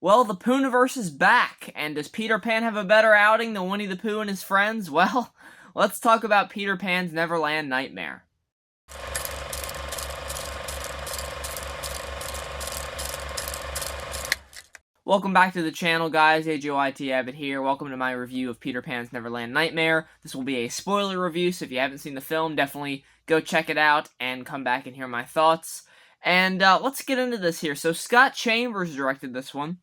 Well, the Poohniverse is back, and does Peter Pan have a better outing than Winnie the Pooh and his friends? Well, let's talk about Peter Pan's Neverland Nightmare. Welcome back to the channel, guys. AJYT Abbott here. Welcome to my review of Peter Pan's Neverland Nightmare. This will be a spoiler review, so if you haven't seen the film, definitely go check it out and come back and hear my thoughts. And let's get into this here. So Scott Chambers directed this one.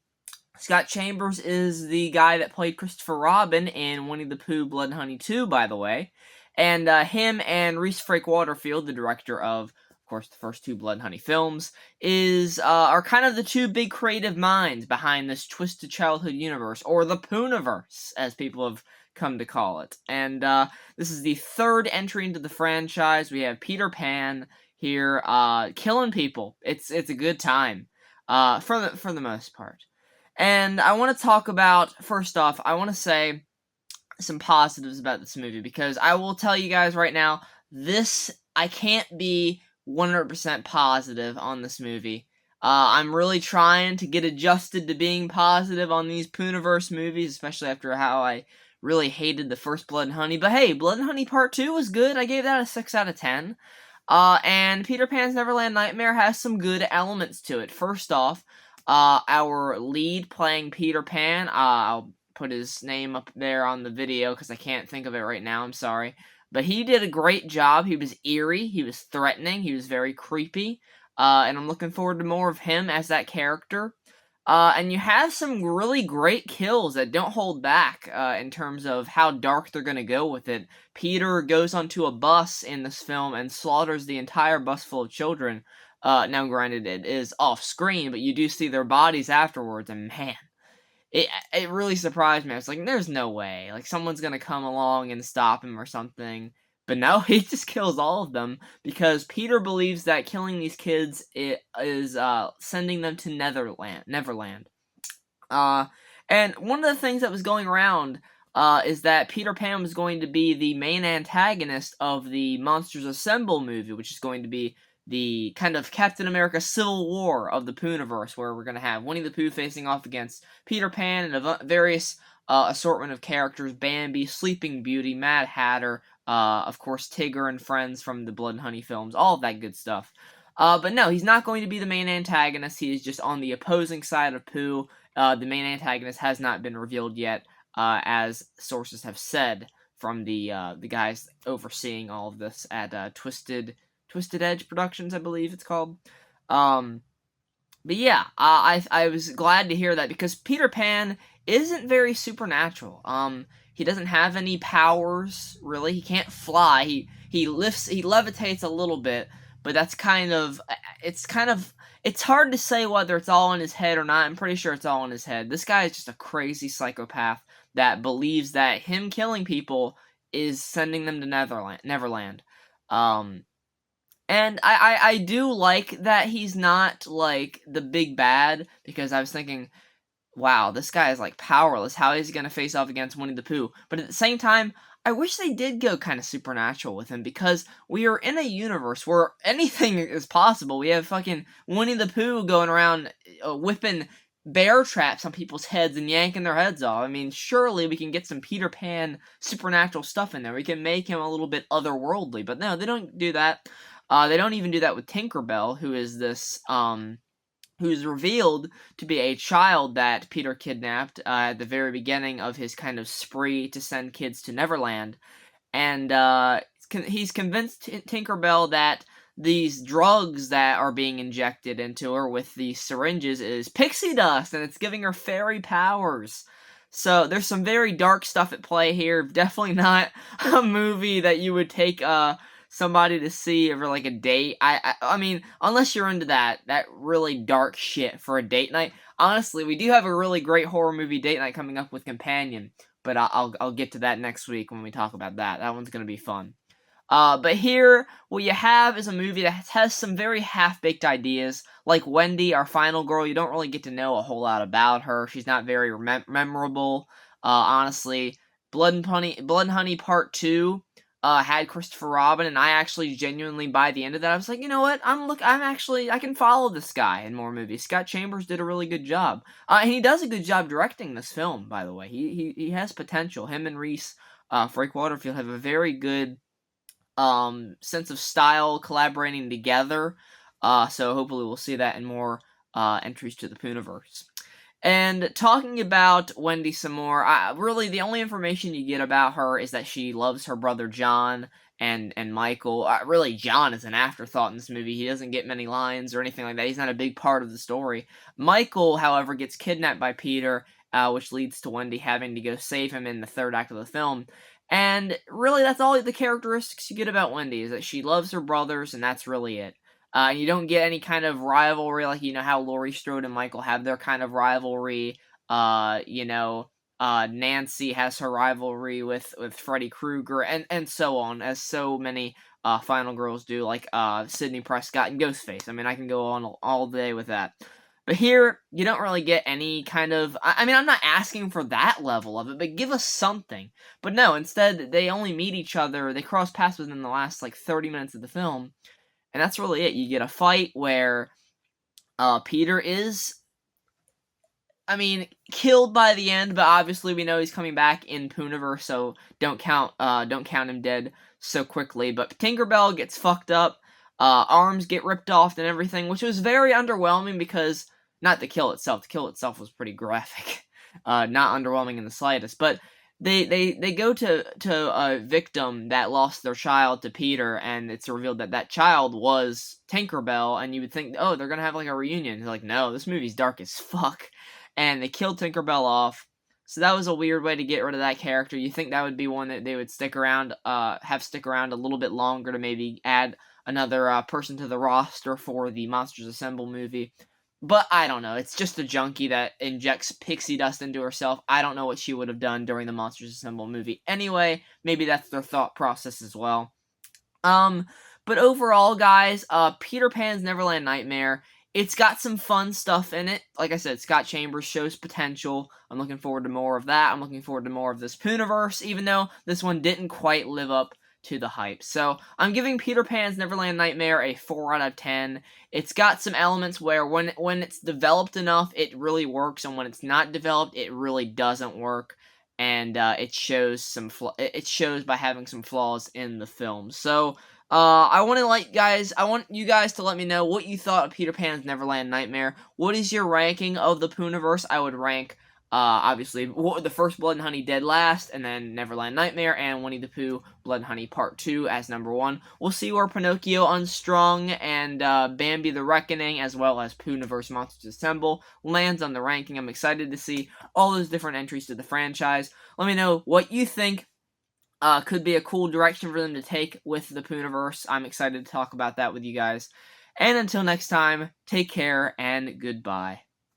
Scott Chambers is the guy that played Christopher Robin in Winnie the Pooh Blood and Honey 2, by the way. And him and Reese Frake Waterfield, the director of course, the first two Blood and Honey films, are kind of the two big creative minds behind this twisted childhood universe, or the Poohniverse, as people have come to call it. And this is the third entry into the franchise. We have Peter Pan here, killing people. It's a good time, for the most part. And I want to talk about, first off, I want to say some positives about this movie, because I will tell you guys right now, I can't be 100% positive on this movie. I'm really trying to get adjusted to being positive on these Poohniverse movies, especially after how I really hated the first Blood and Honey. But hey, Blood and Honey Part 2 was good. I gave that a 6 out of 10. And Peter Pan's Neverland Nightmare has some good elements to it. First off, our lead playing Peter Pan, I'll put his name up there on the video because I can't think of it right now, I'm sorry. But he did a great job. He was eerie, he was threatening, he was very creepy, and I'm looking forward to more of him as that character. And you have some really great kills that don't hold back in terms of how dark they're going to go with it. Peter goes onto a bus in this film and slaughters the entire bus full of children. Now, granted, it is off-screen, but you do see their bodies afterwards, and man, it really surprised me. I was like, there's no way. Like, someone's gonna come along and stop him or something. But no, he just kills all of them, because Peter believes that killing these kids is sending them to Neverland. And one of the things that was going around is that Peter Pan was going to be the main antagonist of the Monsters Assemble movie, which is going to be the kind of Captain America Civil War of the Poohniverse, where we're going to have Winnie the Pooh facing off against Peter Pan and a various assortment of characters: Bambi, Sleeping Beauty, Mad Hatter, of course Tigger and friends from the Blood and Honey films, all of that good stuff. But no, he's not going to be the main antagonist. He is just on the opposing side of Pooh. The main antagonist has not been revealed yet, as sources have said from the guys overseeing all of this at Twisted Edge Productions, I believe it's called. But yeah, I was glad to hear that, because Peter Pan isn't very supernatural. He doesn't have any powers, really. He can't fly. He levitates a little bit, but that's it's hard to say whether it's all in his head or not. I'm pretty sure it's all in his head. This guy is just a crazy psychopath that believes that him killing people is sending them to Neverland. And I do like that he's not, like, the big bad, because I was thinking, wow, this guy is, like, powerless. How is he gonna face off against Winnie the Pooh? But at the same time, I wish they did go kind of supernatural with him, because we are in a universe where anything is possible. We have fucking Winnie the Pooh going around whipping bear traps on people's heads and yanking their heads off. I mean, surely we can get some Peter Pan supernatural stuff in there. We can make him a little bit otherworldly, but no, they don't do that. They don't even do that with Tinkerbell, who is this, who's revealed to be a child that Peter kidnapped at the very beginning of his kind of spree to send kids to Neverland. And he's convinced Tinkerbell that these drugs that are being injected into her with these syringes is pixie dust, and it's giving her fairy powers. So there's some very dark stuff at play here. Definitely not a movie that you would take somebody to see over, like, a date. I mean, unless you're into that really dark shit for a date night. Honestly, we do have a really great horror movie date night coming up with Companion, but I'll get to that next week when we talk about that. That one's gonna be fun. But here, what you have is a movie that has some very half-baked ideas. Like Wendy, our final girl, you don't really get to know a whole lot about her. She's not very memorable. Honestly, Blood and Honey Part 2, had Christopher Robin, and I actually genuinely, by the end of that, I was like, you know what, I can follow this guy in more movies. Scott Chambers did a really good job. And he does a good job directing this film, by the way. He has potential. Him and Reese, Frank Waterfield have a very good, sense of style collaborating together. So hopefully we'll see that in more, entries to the Poohniverse. And talking about Wendy some more, really the only information you get about her is that she loves her brother John and Michael. Really, John is an afterthought in this movie. He doesn't get many lines or anything like that. He's not a big part of the story. Michael, however, gets kidnapped by Peter, which leads to Wendy having to go save him in the third act of the film. And really, that's all the characteristics you get about Wendy, is that she loves her brothers, and that's really it. You don't get any kind of rivalry, like, you know, how Laurie Strode and Michael have their kind of rivalry. Nancy has her rivalry with Freddy Krueger, and so on, as so many Final Girls do, like Sidney Prescott and Ghostface. I mean, I can go on all day with that. But here, you don't really get any kind of... I mean, I'm not asking for that level of it, but give us something. But no, instead, they only meet each other, they cross paths within the last, like, 30 minutes of the film, and that's really it. You get a fight where Peter is, I mean, killed by the end, but obviously we know he's coming back in Poohniverse, so don't count him dead so quickly. But Tinkerbell gets fucked up, arms get ripped off and everything, which was very underwhelming because, not the kill itself was pretty graphic, not underwhelming in the slightest, but they go to a victim that lost their child to Peter, and it's revealed that that child was Tinkerbell, and you would think, oh, they're gonna have like a reunion. They're like, no, this movie's dark as fuck. And they killed Tinkerbell off. So that was a weird way to get rid of that character. You think that would be one that they would stick around a little bit longer to maybe add another person to the roster for the Monsters Assemble movie. But I don't know. It's just a junkie that injects pixie dust into herself. I don't know what she would have done during the Monsters Assemble movie. Anyway, maybe that's their thought process as well. But overall, guys, Peter Pan's Neverland Nightmare, it's got some fun stuff in it. Like I said, Scott Chambers shows potential. I'm looking forward to more of that. I'm looking forward to more of this Poohniverse, even though this one didn't quite live up to the hype. So, I'm giving Peter Pan's Neverland Nightmare a 4 out of 10. It's got some elements where when it's developed enough, it really works, and when it's not developed, it really doesn't work. And it shows by having some flaws in the film. So, I want you guys to let me know what you thought of Peter Pan's Neverland Nightmare. What is your ranking of the Poohniverse? I would rank, obviously, the first Blood and Honey dead last, and then Neverland Nightmare, and Winnie the Pooh, Blood and Honey Part 2 as number 1. We'll see where Pinocchio Unstrung and Bambi the Reckoning, as well as Poohniverse Monsters Assemble, lands on the ranking. I'm excited to see all those different entries to the franchise. Let me know what you think. Could be a cool direction for them to take with the Poohniverse. I'm excited to talk about that with you guys. And until next time, take care and goodbye.